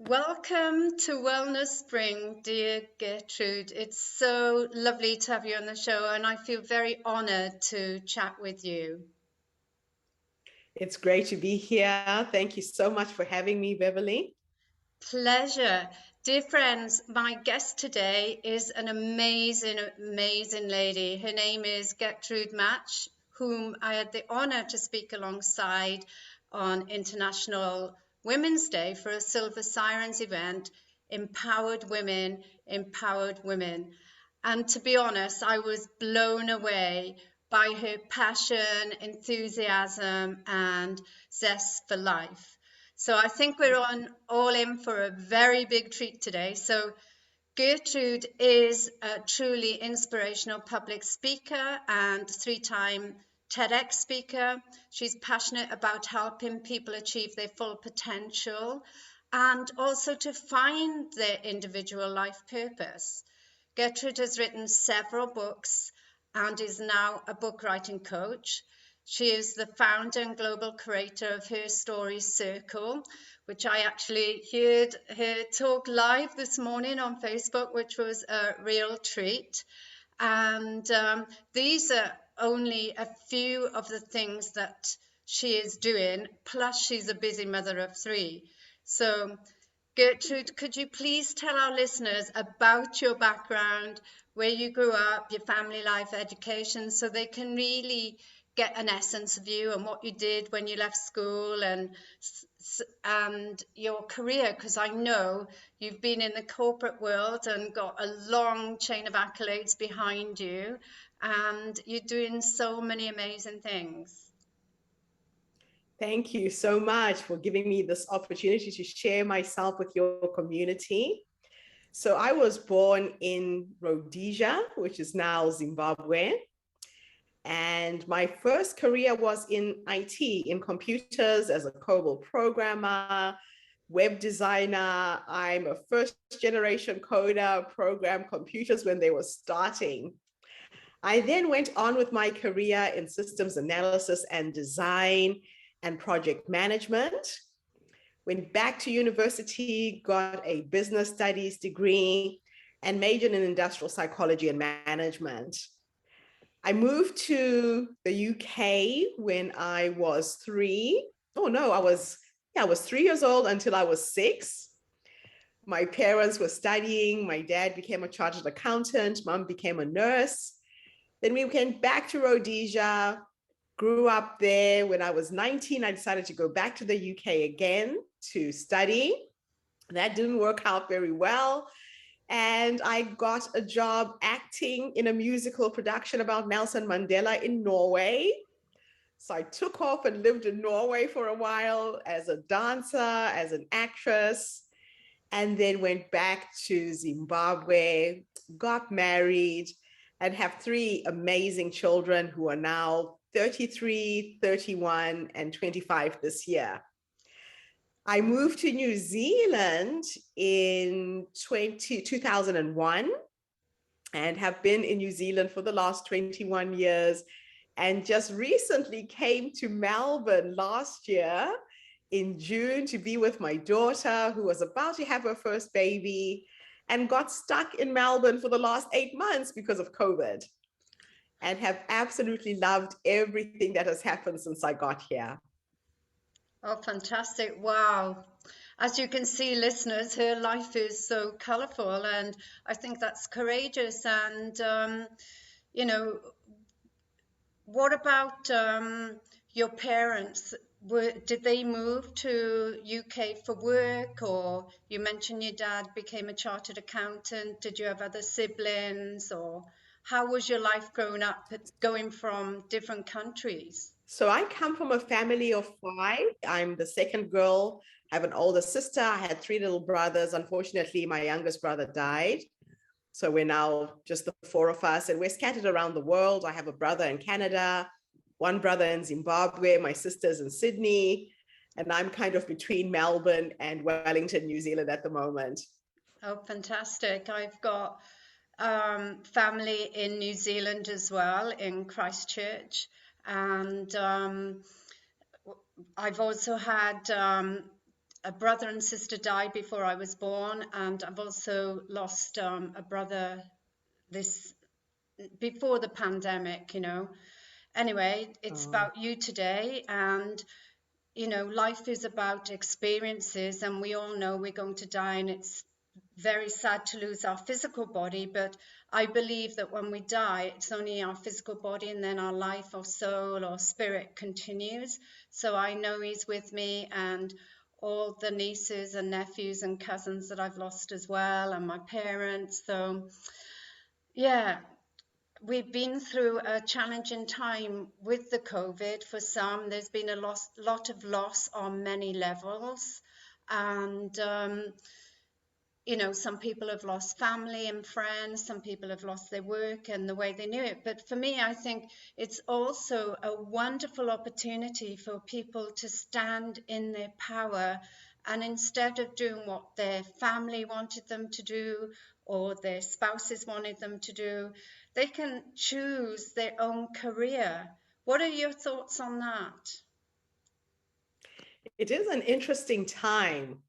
Welcome to Wellness Spring, dear Gertrude. It's so lovely to have you on the show, and I feel very honored to chat with you. It's great to be here. Thank you so much for having me, Beverly. Pleasure. Dear friends, my guest today is an amazing lady. Her name is Getrude Matshe, whom I had the honor to speak alongside on International Women's Day for a Silver Sirens event, Empowered Women, Empowered Women. And to be honest, I was blown away by her passion, enthusiasm, and zest for life. So I think we're all in for a very big treat today. So Gertrude is a truly inspirational public speaker and three-time TEDx speaker. She's passionate about helping people achieve their full potential and also to find their individual life purpose. Gertrude has written several books and is now a book writing coach. She is the founder and global creator of Her Story Circle, which I actually heard her talk live this morning on Facebook, which was a real treat. And these are only a few of the things that she is doing, plus she's a busy mother of three. So Gertrude, could you please tell our listeners about your background, where you grew up, your family life, education, so they can really get an essence of you and what you did when you left school and your career? Because I know you've been in the corporate world and got a long chain of accolades behind you, and you're doing so many amazing things. Thank you so much for giving me this opportunity to share myself with your community. So I was born in Rhodesia, which is now Zimbabwe. And my first career was in IT, in computers as a COBOL programmer, web designer. I'm a first generation coder, programmed computers when they were starting. I then went on with my career in systems analysis and design and project management. Went back to university, got a business studies degree, and majored in industrial psychology and management. I moved to the UK when I was three. Oh no, I was 3 years old until I was 6. My parents were studying. My dad became a chartered accountant. Mom became a nurse. Then we came back to Rhodesia, grew up there. When I was 19, I decided to go back to the UK again to study. That didn't work out very well. And I got a job acting in a musical production about Nelson Mandela in Norway. So I took off and lived in Norway for a while as a dancer, as an actress, and then went back to Zimbabwe, got married, and have 3 amazing children who are now 33, 31, and 25 this year. I moved to New Zealand in 2001 and have been in New Zealand for the last 21 years, and just recently came to Melbourne last year in June to be with my daughter, who was about to have her first baby and got stuck in Melbourne for the last 8 months because of COVID, and have absolutely loved everything that has happened since I got here. Oh, fantastic. Wow. As you can see, listeners, her life is so colorful, and I think that's courageous. And, you know, what about your parents? Did they move to UK for work, or you mentioned your dad became a chartered accountant? Did you have other siblings, or how was your life growing up, going from different countries? So I come from a family of 5. I'm the second girl. I have an older sister. I had 3 little brothers. Unfortunately, my youngest brother died. So we're now just the 4 of us, and we're scattered around the world. I have a brother in Canada, one brother in Zimbabwe, my sister's in Sydney, and I'm kind of between Melbourne and Wellington, New Zealand at the moment. Oh, fantastic. I've got family in New Zealand as well, in Christchurch. And I've also had a brother and sister died before I was born, and I've also lost a brother this before the pandemic, you know. Anyway, it's about you today, and you know, life is about experiences, and we all know we're going to die, and it's very sad to lose our physical body, but I believe that when we die, it's only our physical body, and then our life or soul or spirit continues. So I know he's with me, and all the nieces and nephews and cousins that I've lost as well, and my parents. So yeah, we've been through a challenging time with the COVID. For some, there's been a lot of loss on many levels. And, you know, some people have lost family and friends, some people have lost their work and the way they knew it. But for me, I think it's also a wonderful opportunity for people to stand in their power, and instead of doing what their family wanted them to do or their spouses wanted them to do, they can choose their own career. What are your thoughts on that? It is an interesting time.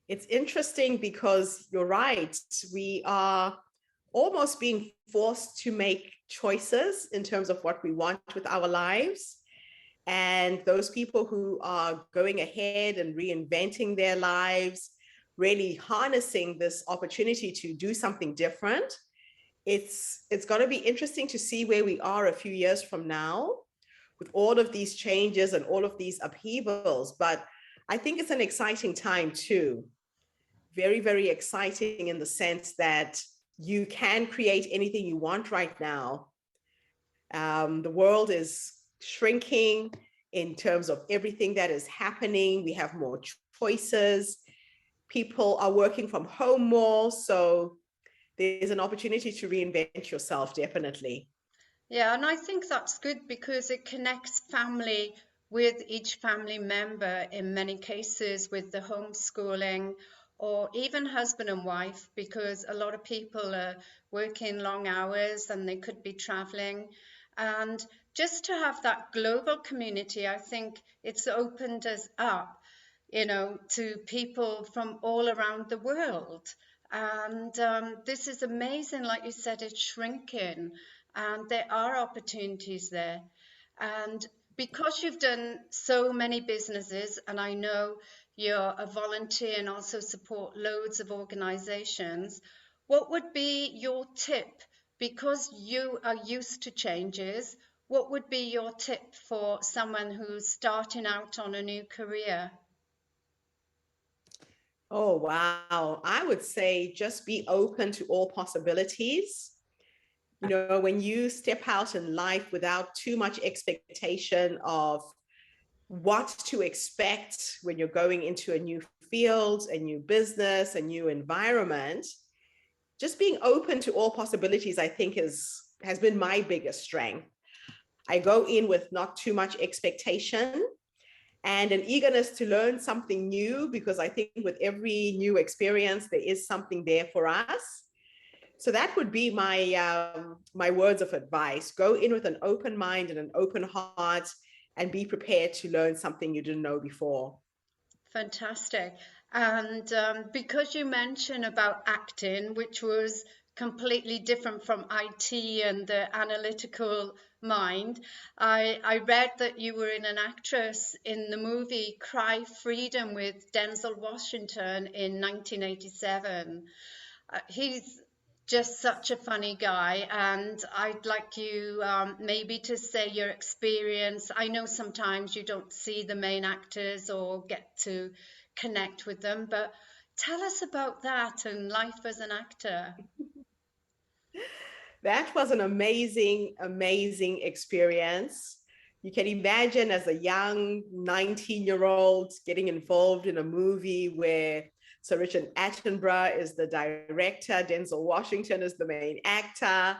It's interesting because you're right. We are almost being forced to make choices in terms of what we want with our lives. And those people who are going ahead and reinventing their lives, really harnessing this opportunity to do something different. It's going to be interesting to see where we are a few years from now with all of these changes and all of these upheavals. But I think it's an exciting time too. Very, very exciting in the sense that you can create anything you want right now. The world is shrinking in terms of everything that is happening. We have more choices. People are working from home more. So there's an opportunity to reinvent yourself, definitely. Yeah, and I think that's good because it connects family with each family member in many cases with the homeschooling, or even husband and wife, because a lot of people are working long hours and they could be traveling. And just to have that global community, I think it's opened us up, you know, to people from all around the world. And this is amazing. Like you said, it's shrinking, and there are opportunities there. And because you've done so many businesses, and I know you're a volunteer and also support loads of organizations, what would be your tip? Because you are used to changes, what would be your tip for someone who's starting out on a new career? Oh, wow. I would say just be open to all possibilities. You know, when you step out in life without too much expectation of what to expect when you're going into a new field, a new business, a new environment, just being open to all possibilities, I think has been my biggest strength. I go in with not too much expectation and an eagerness to learn something new, because I think with every new experience, there is something there for us. So that would be my words of advice. Go in with an open mind and an open heart, and be prepared to learn something you didn't know before. Fantastic. And because you mentioned about acting, which was completely different from IT and the analytical mind, I read that you were in an actress in the movie Cry Freedom with Denzel Washington in 1987. He's just such a funny guy, and I'd like you maybe to say your experience. I know sometimes you don't see the main actors or get to connect with them, but tell us about that and life as an actor. That was an amazing, amazing experience. You can imagine as a young 19-year-old getting involved in a movie where Sir Richard Attenborough is the director, Denzel Washington is the main actor.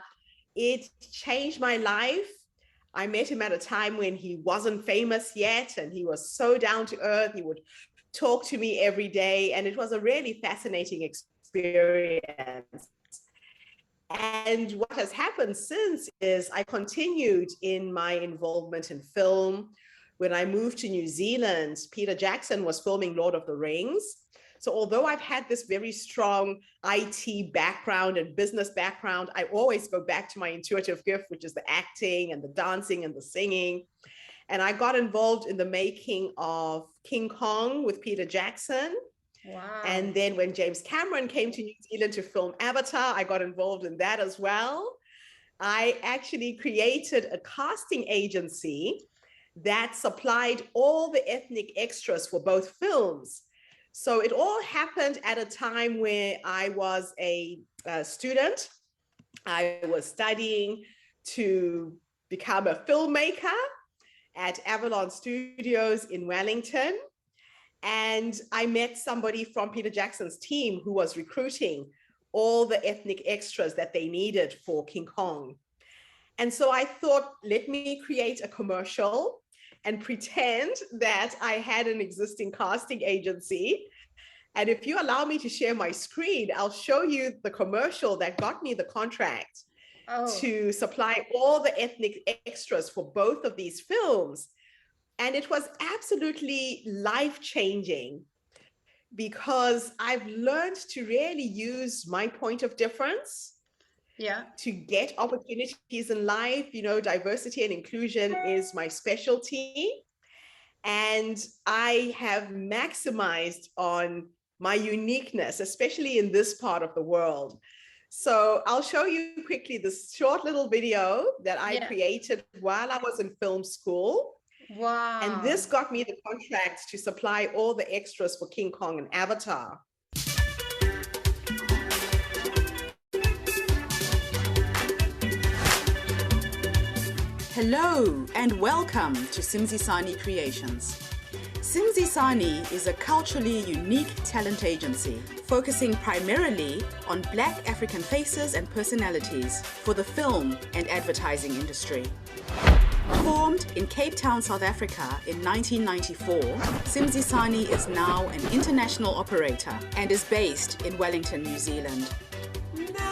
It changed my life. I met him at a time when he wasn't famous yet, and he was so down to earth. He would talk to me every day, and it was a really fascinating experience. And what has happened since is I continued in my involvement in film, when I moved to New Zealand, Peter Jackson was filming Lord of the Rings. So although I've had this very strong IT background and business background, I always go back to my intuitive gift, which is the acting and the dancing and the singing. And I got involved in the making of King Kong with Peter Jackson. Wow. And then when James Cameron came to New Zealand to film Avatar, I got involved in that as well. I actually created a casting agency that supplied all the ethnic extras for both films. So it all happened at a time where I was a student. I was studying to become a filmmaker at Avalon Studios in Wellington. And I met somebody from Peter Jackson's team who was recruiting all the ethnic extras that they needed for King Kong. And so I thought, let me create a commercial and pretend that I had an existing casting agency. And if you allow me to share my screen, I'll show you the commercial that got me the contract to supply all the ethnic extras for both of these films. And it was absolutely life-changing because I've learned to really use my point of difference to get opportunities in life. You know, diversity and inclusion is my specialty. And I have maximized on my uniqueness, especially in this part of the world. So I'll show you quickly this short little video that I created while I was in film school. Wow. And this got me the contract to supply all the extras for King Kong and Avatar. Hello and welcome to Simzisani Creations. Simzisani is a culturally unique talent agency focusing primarily on Black African faces and personalities for the film and advertising industry. Formed in Cape Town, South Africa in 1994, Simzisani is now an international operator and is based in Wellington, New Zealand.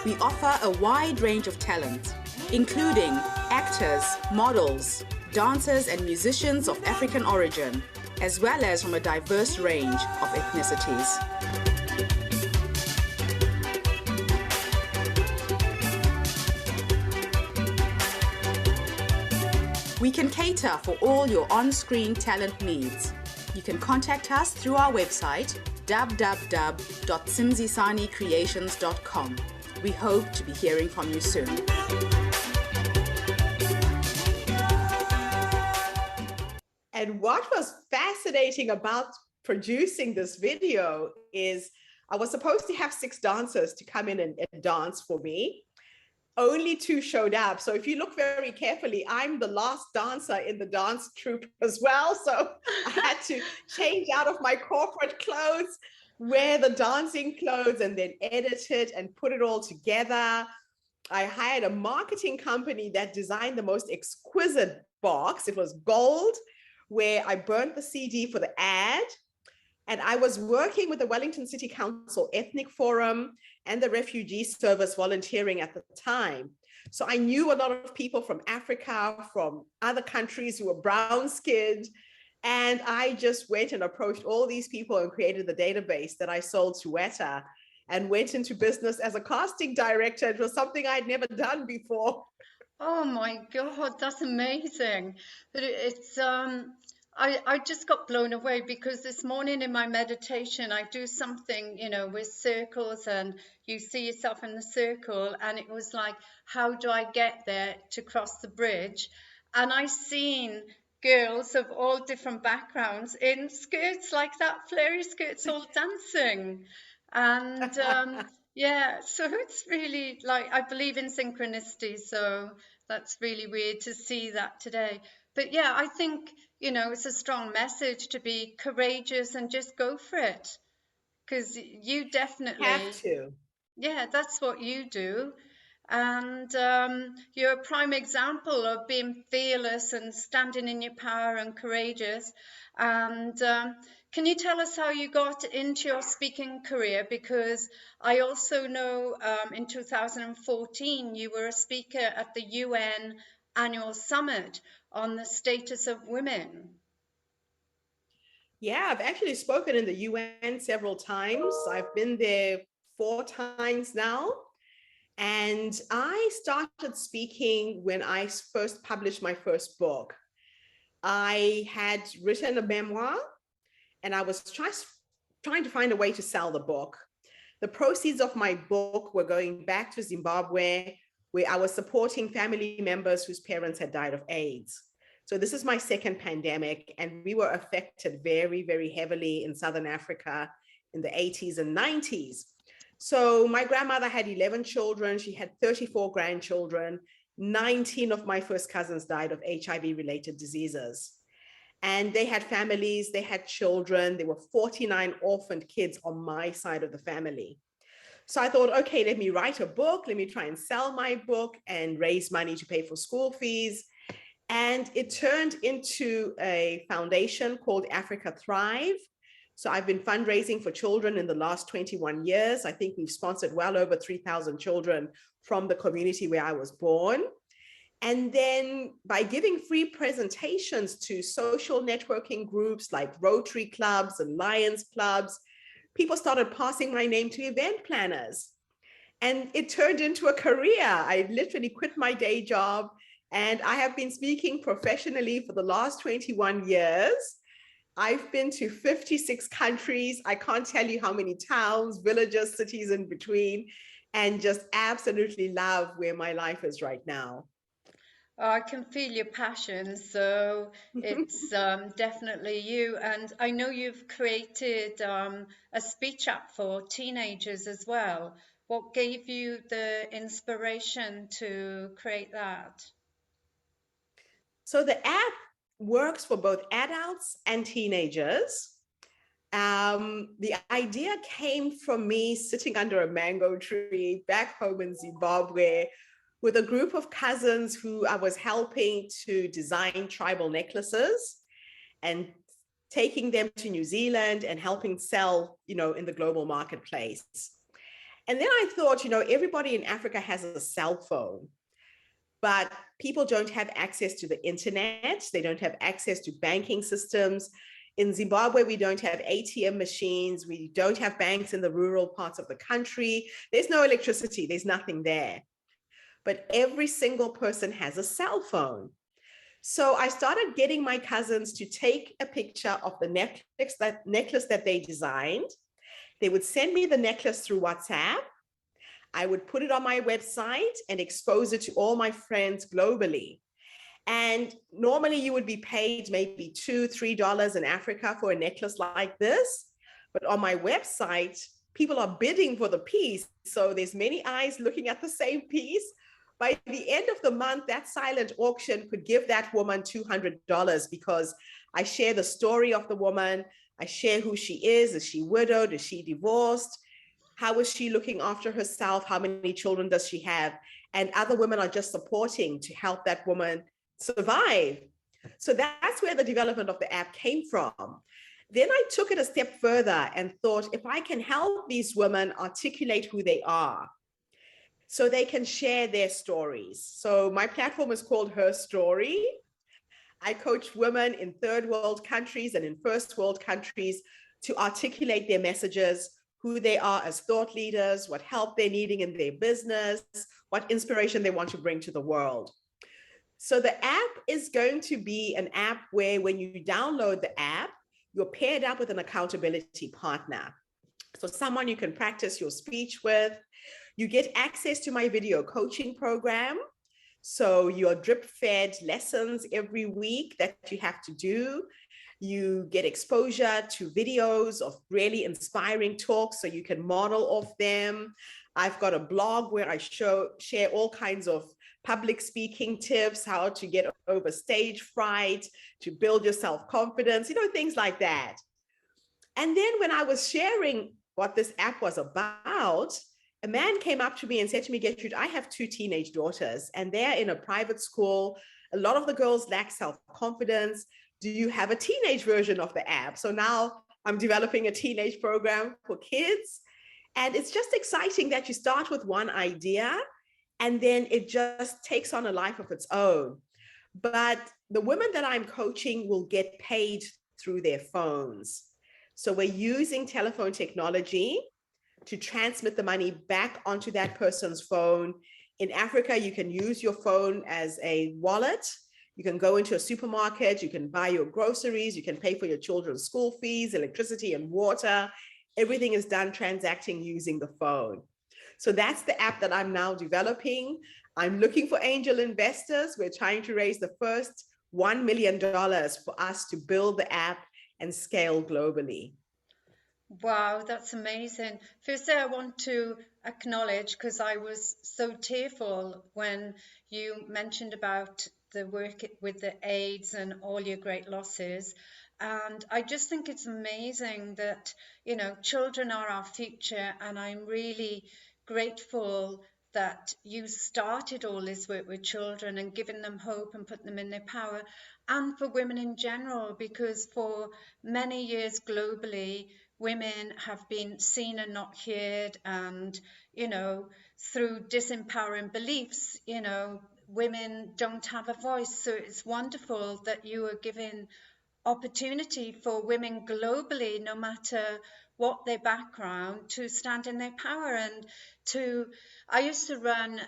We offer a wide range of talent, including actors, models, dancers and musicians of African origin, as well as from a diverse range of ethnicities. We can cater for all your on-screen talent needs. You can contact us through our website, www.simzisanicreations.com. We hope to be hearing from you soon. And what was fascinating about producing this video is I was supposed to have 6 dancers to come in and dance for me. Only 2 showed up. So if you look very carefully, I'm the last dancer in the dance troupe as well. So I had to change out of my corporate clothes, wear the dancing clothes, and then edit it and put it all together. I hired a marketing company that designed the most exquisite box. It was gold, where I burnt the CD for the ad. And I was working with the Wellington City Council Ethnic Forum and the Refugee Service volunteering at the time. So I knew a lot of people from Africa, from other countries who were brown-skinned. And I just went and approached all these people and created the database that I sold to Weta and went into business as a casting director. It was something I'd never done before. Oh my God, that's amazing. But I just got blown away because this morning in my meditation, I do something, you know, with circles and you see yourself in the circle. And it was like, how do I get there to cross the bridge? And I seen girls of all different backgrounds in skirts like that, flary skirts, all dancing. And yeah, so it's really like, I believe in synchronicity, so that's really weird to see that today. But yeah, I think, you know, it's a strong message to be courageous and just go for it, because you definitely have to. Yeah, that's what you do. And you're a prime example of being fearless and standing in your power and courageous. And can you tell us how you got into your speaking career? Because I also know in 2014 you were a speaker at the UN Annual Summit on the status of women. Yeah, I've actually spoken in the UN several times. I've been there 4 times now. And I started speaking when I first published my first book. I had written a memoir and I was trying to find a way to sell the book. The proceeds of my book were going back to Zimbabwe, where I was supporting family members whose parents had died of AIDS. So this is my second pandemic, and we were affected very, very heavily in Southern Africa in the 80s and 90s. So my grandmother had 11 children. She had 34 grandchildren. 19 of my first cousins died of HIV-related diseases. And they had families, they had children. There were 49 orphaned kids on my side of the family. So I thought, okay, let me write a book. Let me try and sell my book and raise money to pay for school fees. And it turned into a foundation called Africa Thrive. So I've been fundraising for children in the last 21 years. I think we've sponsored well over 3,000 children from the community where I was born. And then by giving free presentations to social networking groups like Rotary clubs and Lions clubs, people started passing my name to event planners. And it turned into a career. I literally quit my day job and I have been speaking professionally for the last 21 years. I've been to 56 countries. I can't tell you how many towns, villages, cities in between, and just absolutely love where my life is right now. Oh, I can feel your passion, so it's definitely you. And I know you've created a speech app for teenagers as well. What gave you the inspiration to create that? So the app works for both adults and teenagers. The idea came from me sitting under a mango tree back home in Zimbabwe with a group of cousins who I was helping to design tribal necklaces and taking them to New Zealand and helping sell, in the global marketplace. And then I thought, everybody in Africa has a cell phone, but people don't have access to the internet. They don't have access to banking systems. In Zimbabwe, we don't have ATM machines. We don't have banks in the rural parts of the country. There's no electricity. There's nothing there. But every single person has a cell phone. So I started getting my cousins to take a picture of the necklace that they designed. They would send me the necklace through WhatsApp. I would put it on my website and expose it to all my friends globally. And normally you would be paid maybe $2, $3 in Africa for a necklace like this. But on my website, people are bidding for the piece. So there's many eyes looking at the same piece. By the end of the month, that silent auction could give that woman $200 because I share the story of the woman. I share who she is. Is she widowed? Is she divorced? How is she looking after herself? How many children does she have? And other women are just supporting to help that woman survive. So that's where the development of the app came from. Then I took it a step further and thought, if I can help these women articulate who they are, so they can share their stories. So my platform is called Her Story. I coach women in third world countries and in first world countries to articulate their messages, who they are as thought leaders, what help they're needing in their business, what inspiration they want to bring to the world. So the app is going to be an app where when you download the app, you're paired up with an accountability partner. So someone you can practice your speech with. You get access to my video coaching program. So you're drip fed lessons every week that you have to do. You get exposure to videos of really inspiring talks so you can model off them. I've got a blog where I share all kinds of public speaking tips, how to get over stage fright, to build your self-confidence, things like that. And then when I was sharing what this app was about, a man came up to me and said to me, Getrude, I have 2 teenage daughters and they're in a private school. A lot of the girls lack self-confidence. Do you have a teenage version of the app? So now I'm developing a teenage program for kids. And it's just exciting that you start with one idea and then it just takes on a life of its own. But the women that I'm coaching will get paid through their phones. So we're using telephone technology to transmit the money back onto that person's phone. In Africa, you can use your phone as a wallet. You can go into a supermarket, you can buy your groceries, you can pay for your children's school fees, electricity and water. Everything is done transacting using the phone. So that's the app that I'm now developing. I'm looking for angel investors. We're trying to raise the first $1 million for us to build the app and scale globally. Wow, that's amazing. Firstly, I want to acknowledge, because I was so tearful when you mentioned about the work with the AIDS and all your great losses. And I just think it's amazing that, you know, children are our future. And I'm really grateful that you started all this work with children and giving them hope and putting them in their power, and for women in general, because for many years globally, women have been seen and not heard, and, you know, through disempowering beliefs, you know, women don't have a voice. So it's wonderful that you are giving opportunity for women globally, no matter what their background, to stand in their power. And to, I used to run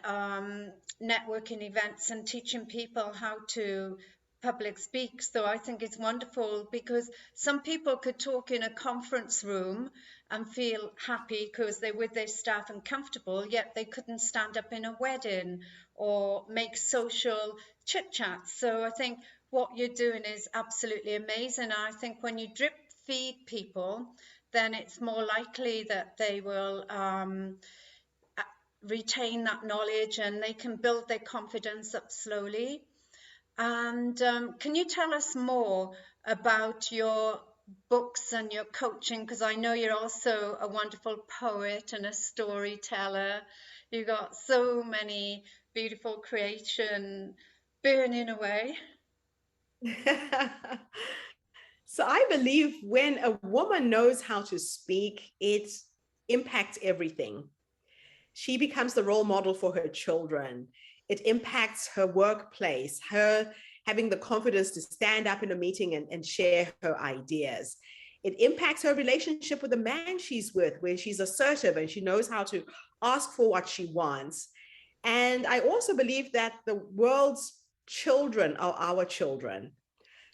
networking events and teaching people how to public speak. So I think it's wonderful, because some people could talk in a conference room and feel happy because they're with their staff and comfortable, yet they couldn't stand up in a wedding or make social chit chats. So I think what you're doing is absolutely amazing. I think when you drip feed people, then it's more likely that they will retain that knowledge and they can build their confidence up slowly. And can you tell us more about your books and your coaching? Because I know you're also a wonderful poet and a storyteller. You've got so many beautiful creation burning away. So I believe when a woman knows how to speak, it impacts everything. She becomes the role model for her children. It impacts her workplace, her having the confidence to stand up in a meeting and share her ideas. It impacts her relationship with the man she's with, where she's assertive and she knows how to ask for what she wants. And I also believe that the world's children are our children.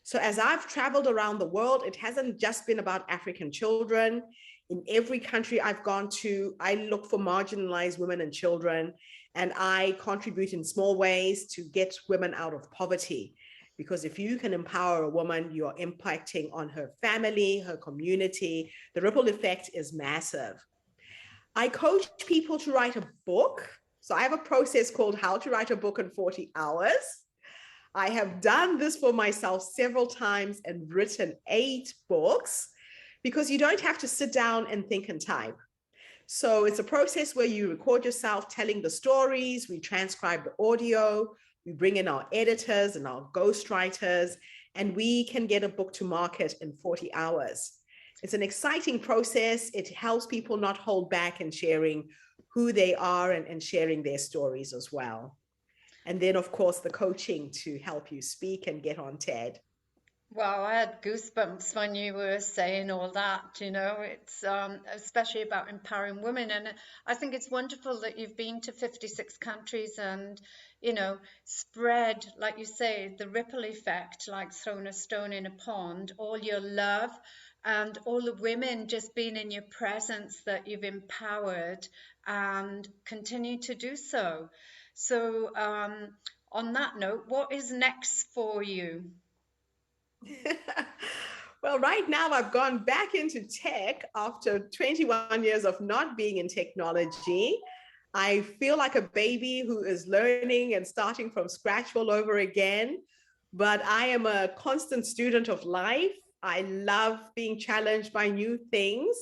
So as I've traveled around the world, it hasn't just been about African children. In every country I've gone to, I look for marginalized women and children, and I contribute in small ways to get women out of poverty. Because if you can empower a woman, you're impacting on her family, her community. The ripple effect is massive. I coach people to write a book. So I have a process called How to Write a Book in 40 Hours. I have done this for myself several times and written 8 books, because you don't have to sit down and think and type. So it's a process where you record yourself telling the stories, we transcribe the audio, we bring in our editors and our ghostwriters, and we can get a book to market in 40 hours. It's an exciting process. It helps people not hold back in sharing who they are and sharing their stories as well. And then, of course, the coaching to help you speak and get on TED. Wow, I had goosebumps when you were saying all that, you know, it's especially about empowering women. And I think it's wonderful that you've been to 56 countries and, you know, spread, like you say, the ripple effect, like throwing a stone in a pond, all your love and all the women just being in your presence that you've empowered and continue to do so. So on that note, what is next for you? Well, right now I've gone back into tech after 21 years of not being in technology. I feel like a baby who is learning and starting from scratch all over again, but I am a constant student of life. I love being challenged by new things.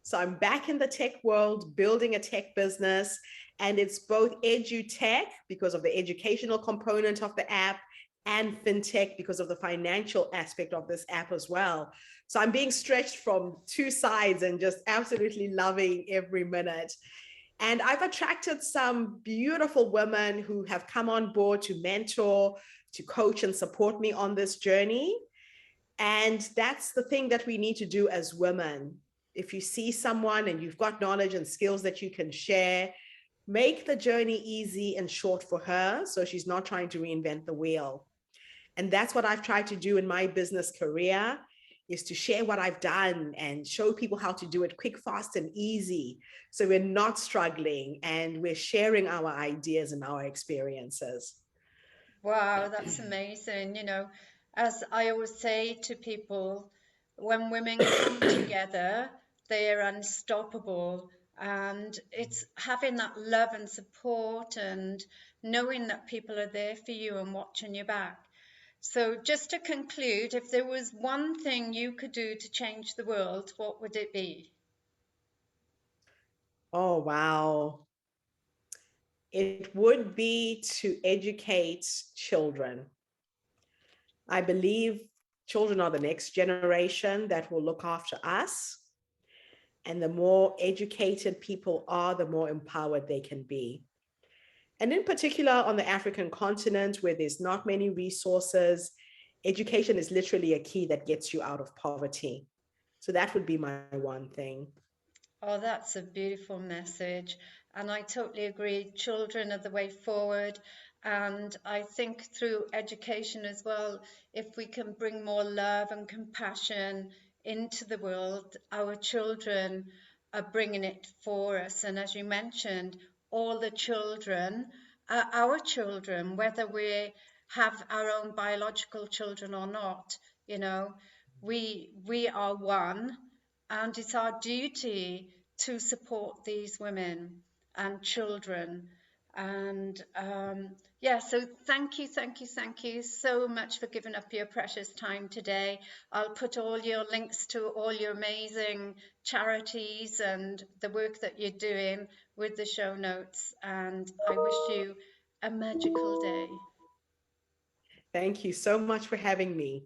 So I'm back in the tech world, building a tech business, and it's both edu-tech because of the educational component of the app, and fintech because of the financial aspect of this app as well. So I'm being stretched from 2 sides and just absolutely loving every minute. And I've attracted some beautiful women who have come on board to mentor, to coach and support me on this journey. And that's the thing that we need to do as women. If you see someone and you've got knowledge and skills that you can share, make the journey easy and short for her so she's not trying to reinvent the wheel. And that's what I've tried to do in my business career, is to share what I've done and show people how to do it quick, fast, and easy. So we're not struggling and we're sharing our ideas and our experiences. Wow, that's amazing. You know, as I always say to people, when women come together, they are unstoppable. And it's having that love and support and knowing that people are there for you and watching your back. So, just to conclude, if there was one thing you could do to change the world, what would it be? Oh, wow. It would be to educate children. I believe children are the next generation that will look after us. And the more educated people are, the more empowered they can be. And in particular, on the African continent, where there's not many resources, education is literally a key that gets you out of poverty. So that would be my one thing. Oh, that's a beautiful message. And I totally agree. Children are the way forward. And I think through education as well, if we can bring more love and compassion into the world, our children are bringing it for us. And as you mentioned, all the children are our children, whether we have our own biological children or not. You know, we are one, and it's our duty to support these women and children. And yeah, so thank you so much for giving up your precious time today. I'll put all your links to all your amazing charities and the work that you're doing with the show notes. And I wish you a magical day. Thank you so much for having me.